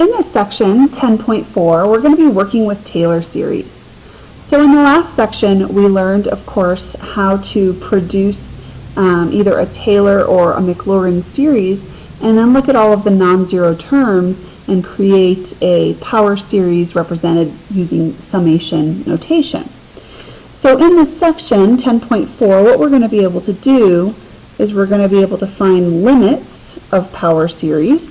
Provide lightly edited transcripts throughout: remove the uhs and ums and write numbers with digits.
In this section, 10.4, we're going to be working with Taylor series. So in the last section, we learned, of course, how to produce either a Taylor or a Maclaurin series, and then look at all of the non-zero terms and create a power series represented using summation notation. So in this section, 10.4, what we're going to be able to do is we're going to be able to find limits of power series,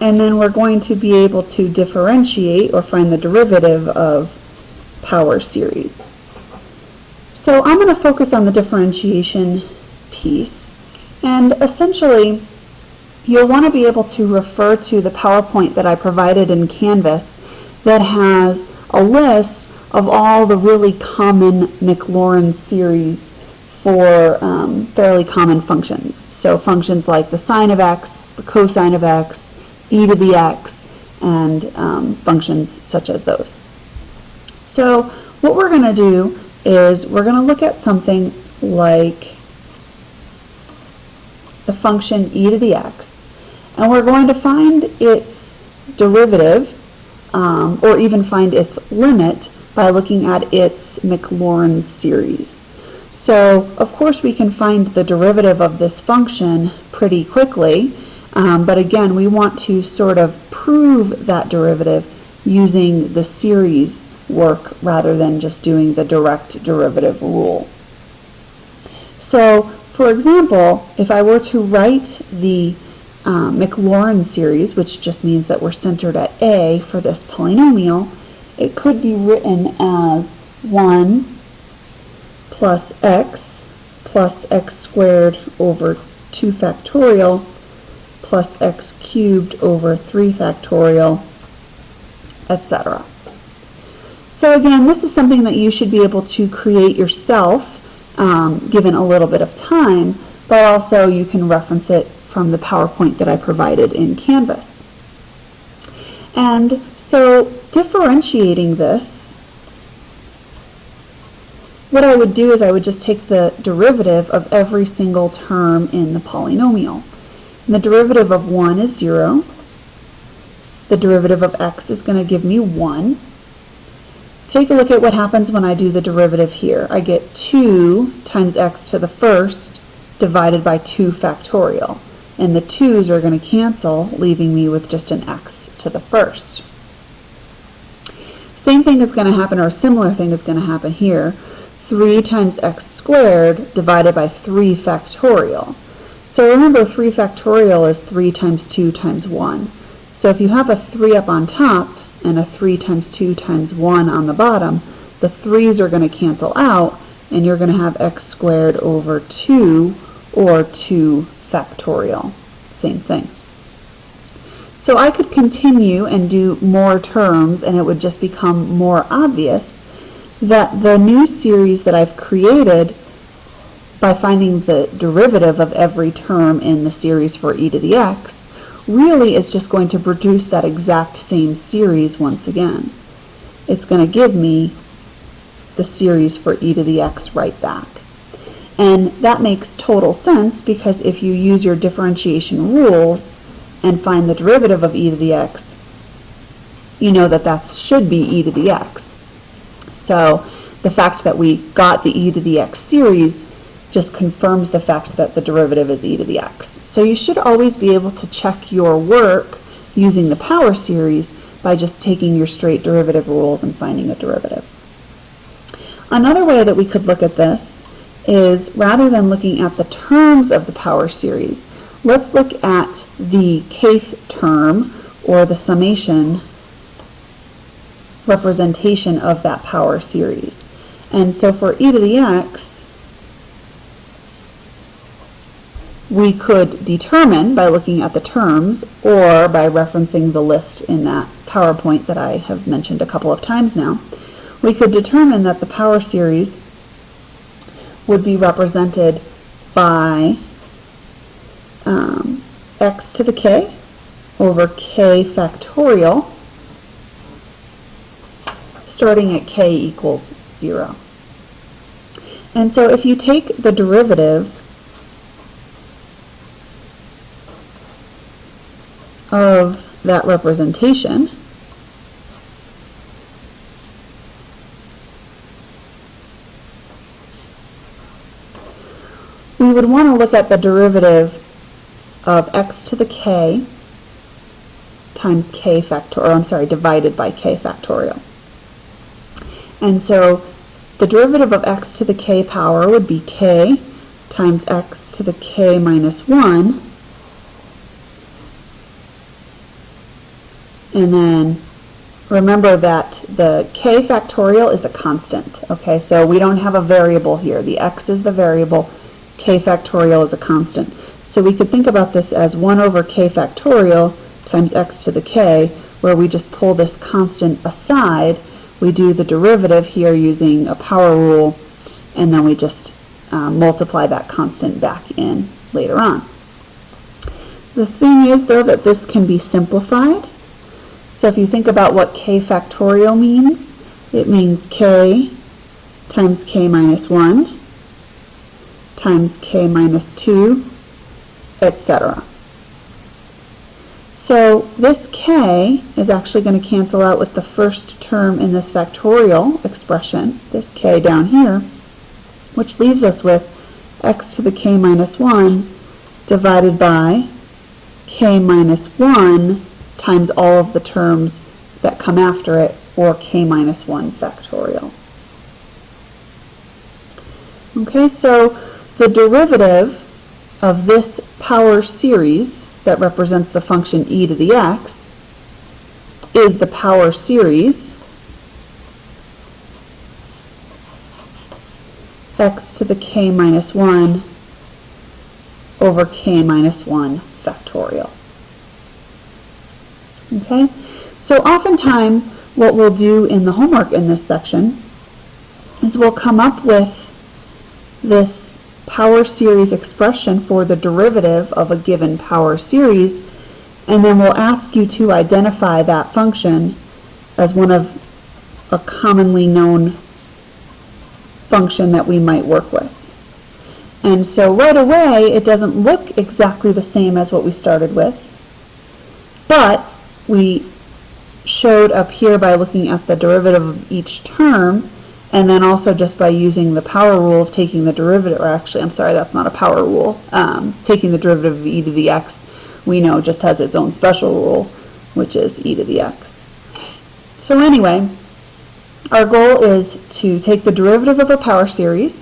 and then we're going to be able to differentiate or find the derivative of power series. So I'm going to focus on the differentiation piece, and essentially you'll want to be able to refer to the PowerPoint that I provided in Canvas that has a list of all the really common Maclaurin series for fairly common functions. So functions like the sine of x, the cosine of x, e to the x, and functions such as those. So what we're going to do is we're going to look at something like the function e to the x, and we're going to find its derivative or even find its limit by looking at its Maclaurin series. So of course we can find the derivative of this function pretty quickly, but again we want to sort of prove that derivative using the series work rather than just doing the direct derivative rule. So for example, if I were to write the Maclaurin series, which just means that we're centered at A for this polynomial, it could be written as 1 plus x squared over 2 factorial plus x cubed over 3 factorial, etc. So again, this is something that you should be able to create yourself given a little bit of time, but also you can reference it from the PowerPoint that I provided in Canvas. And so differentiating this, what I would do is I would just take the derivative of every single term in the polynomial. And the derivative of 1 is 0. The derivative of x is going to give me 1. Take a look at what happens when I do the derivative here. I get 2 times x to the first divided by 2 factorial. And the 2's are going to cancel, leaving me with just an x to the first. Same thing is going to happen, or a similar thing is going to happen here. 3 times x squared divided by 3 factorial. So remember, 3 factorial is 3 times 2 times 1. So if you have a 3 up on top and a 3 times 2 times 1 on the bottom, the 3's are going to cancel out, and you're going to have x squared over 2 or 2 factorial. Same thing. So I could continue and do more terms, and it would just become more obvious that the new series that I've created by finding the derivative of every term in the series for e to the x really is just going to produce that exact same series once again. It's going to give me the series for e to the x right back. And that makes total sense, because if you use your differentiation rules and find the derivative of e to the x, you know that that should be e to the x. So the fact that we got the e to the x series just confirms the fact that the derivative is e to the x. So you should always be able to check your work using the power series by just taking your straight derivative rules and finding a derivative. Another way that we could look at this is, rather than looking at the terms of the power series, let's look at the kth term, or the summation representation of that power series. And so for e to the x, we could determine by looking at the terms or by referencing the list in that PowerPoint that I have mentioned a couple of times now. We could determine that the power series would be represented by x to the k over k factorial, starting at k equals 0. And so if you take the derivative of that representation, we would want to look at the derivative of x to the k times k factorial, or I'm sorry, divided by k factorial. And so the derivative of x to the k power would be k times x to the k minus 1, and then remember that the k factorial is a constant, okay? So we don't have a variable here. The x is the variable, k factorial is a constant. So we could think about this as 1 over k factorial times x to the k, where we just pull this constant aside. We do the derivative here using a power rule, and then we just multiply that constant back in later on. The thing is, though, that this can be simplified. So if you think about what k factorial means, it means k times k minus 1 times k minus 2, etc. So this k is actually going to cancel out with the first term in this factorial expression, this k down here, which leaves us with x to the k minus 1 divided by k minus 1 times all of the terms that come after it, or k minus 1 factorial. Okay, so the derivative of this power series that represents the function e to the x is the power series x to the k minus 1 over k minus 1 factorial. Okay, so oftentimes what we'll do in the homework in this section is we'll come up with this power series expression for the derivative of a given power series, and then we'll ask you to identify that function as one of a commonly known function that we might work with. And so right away it doesn't look exactly the same as what we started with, but we showed up here by looking at the derivative of each term, and then also just by using the power rule of taking the derivative, or actually, I'm sorry, that's not a power rule. Taking the derivative of e to the x, we know just has its own special rule, which is e to the x. So anyway, our goal is to take the derivative of a power series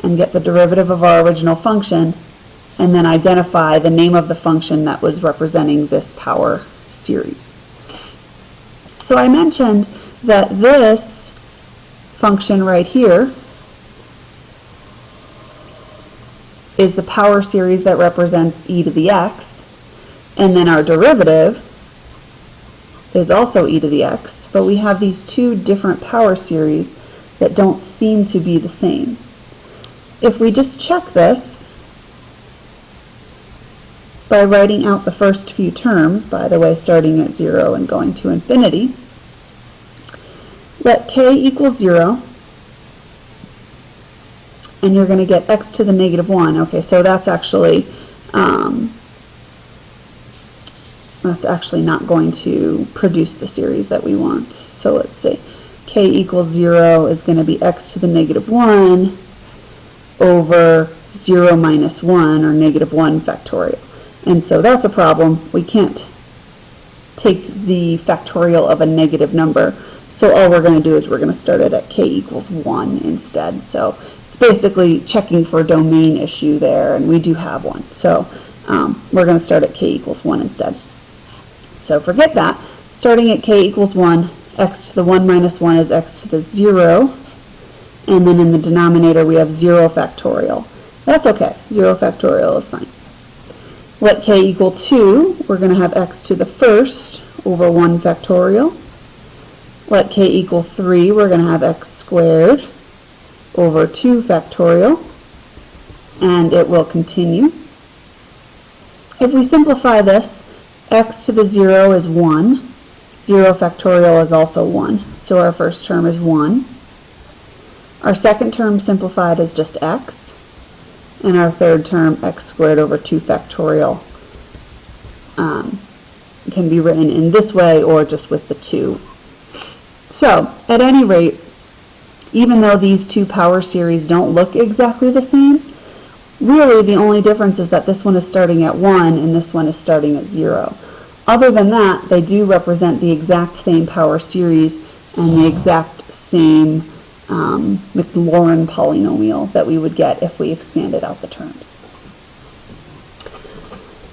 and get the derivative of our original function, and then identify the name of the function that was representing this power series. So I mentioned that this function right here is the power series that represents e to the x, and then our derivative is also e to the x, but we have these two different power series that don't seem to be the same. If we just check this by writing out the first few terms, by the way, starting at 0 and going to infinity, let k equal 0, and you're going to get x to the negative 1. Okay, so that's actually not going to produce the series that we want. So let's see, k equals 0 is going to be x to the negative 1 over 0 minus 1, or negative 1 factorial. And so that's a problem. We can't take the factorial of a negative number. So all we're going to do is we're going to start it at k equals 1 instead. So it's basically checking for a domain issue there, and we do have one. So we're going to start at k equals 1 instead. So forget that. Starting at k equals 1, x to the 1 minus 1 is x to the 0. And then in the denominator we have 0 factorial. That's okay. 0 factorial is fine. Let k equal 2, we're going to have x to the first over 1 factorial. Let k equal 3, we're going to have x squared over 2 factorial, and it will continue. If we simplify this, x to the 0 is 1, 0 factorial is also 1, so our first term is 1. Our second term simplified is just x, and our third term, x squared over 2 factorial, can be written in this way or just with the 2. So, at any rate, even though these two power series don't look exactly the same, really the only difference is that this one is starting at 1 and this one is starting at 0. Other than that, they do represent the exact same power series and the exact same Maclaurin polynomial that we would get if we expanded out the terms.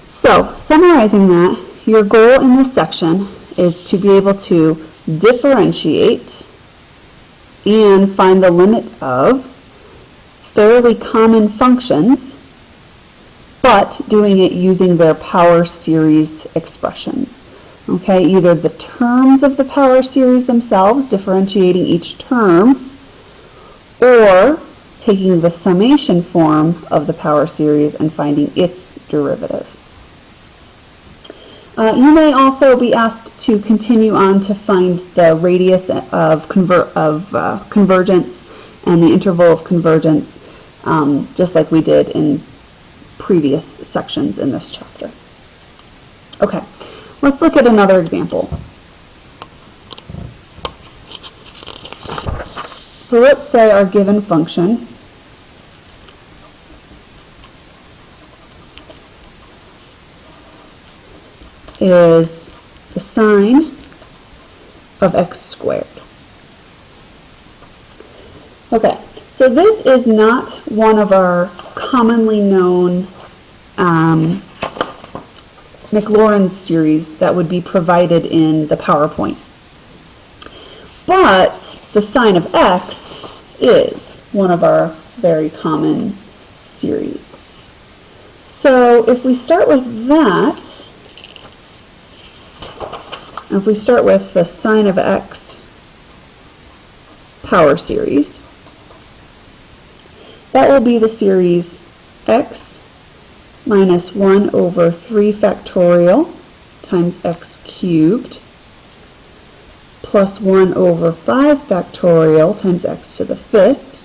So, summarizing that, your goal in this section is to be able to differentiate and find the limit of fairly common functions, but doing it using their power series expressions. Okay, either the terms of the power series themselves, differentiating each term, or taking the summation form of the power series and finding its derivative. You may also be asked to continue on to find the radius of convergence and the interval of convergence, just like we did in previous sections in this chapter. Okay, let's look at another example. So let's say our given function is the sine of x squared. Okay, so this is not one of our commonly known Maclaurin series that would be provided in the PowerPoint. But the sine of x is one of our very common series. So if we start with that, if we start with the sine of x power series, that will be the series x minus 1 over 3 factorial times x cubed plus 1 over 5 factorial times x to the 5th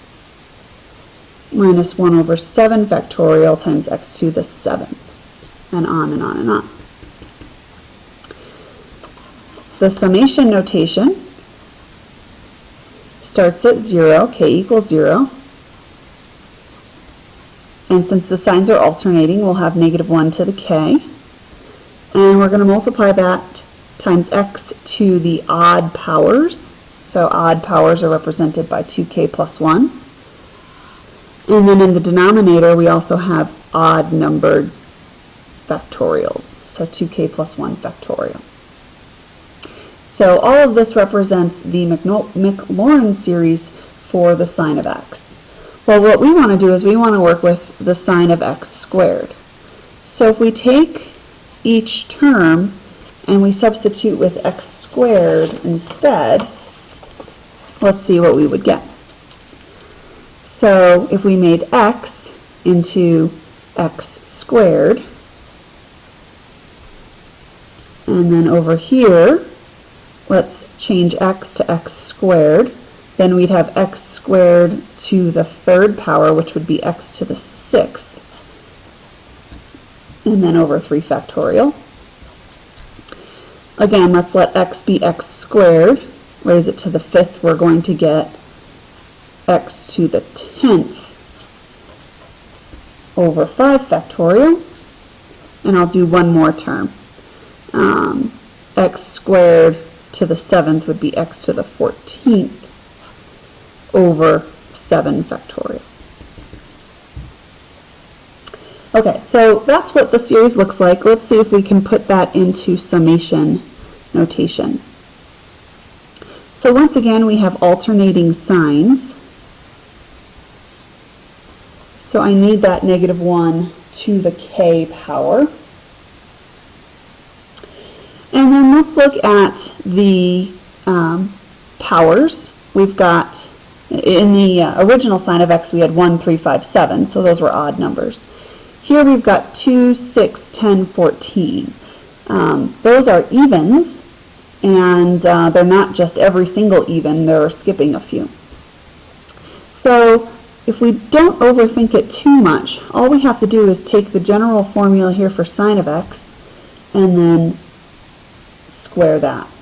minus 1 over 7 factorial times x to the 7th, and on and on and on. The summation notation starts at 0, k equals 0. And since the signs are alternating, we'll have negative 1 to the k. And we're going to multiply that times x to the odd powers. So odd powers are represented by 2k plus 1. And then in the denominator, we also have odd numbered factorials. So 2k plus 1 factorial. So all of this represents the Maclaurin series for the sine of x. Well, what we want to do is we want to work with the sine of x squared. So if we take each term and we substitute with x squared instead, let's see what we would get. So if we made x into x squared, and then over here, let's change x to x squared. Then we'd have x squared to the 3rd power, which would be x to the 6th. And then over 3 factorial. Again, let's let x be x squared. Raise it to the 5th. We're going to get x to the 10th over 5 factorial. And I'll do one more term. X squared to the 7th would be x to the 14th over 7 factorial. Okay, so that's what the series looks like. Let's see if we can put that into summation notation. So once again, we have alternating signs. So I need that negative 1 to the k power. And then let's look at the powers. We've got, in the original sine of x, we had 1, 3, 5, 7, so those were odd numbers. Here we've got 2, 6, 10, 14. Those are evens, and they're not just every single even, they're skipping a few. So if we don't overthink it too much, all we have to do is take the general formula here for sine of x, and then square that.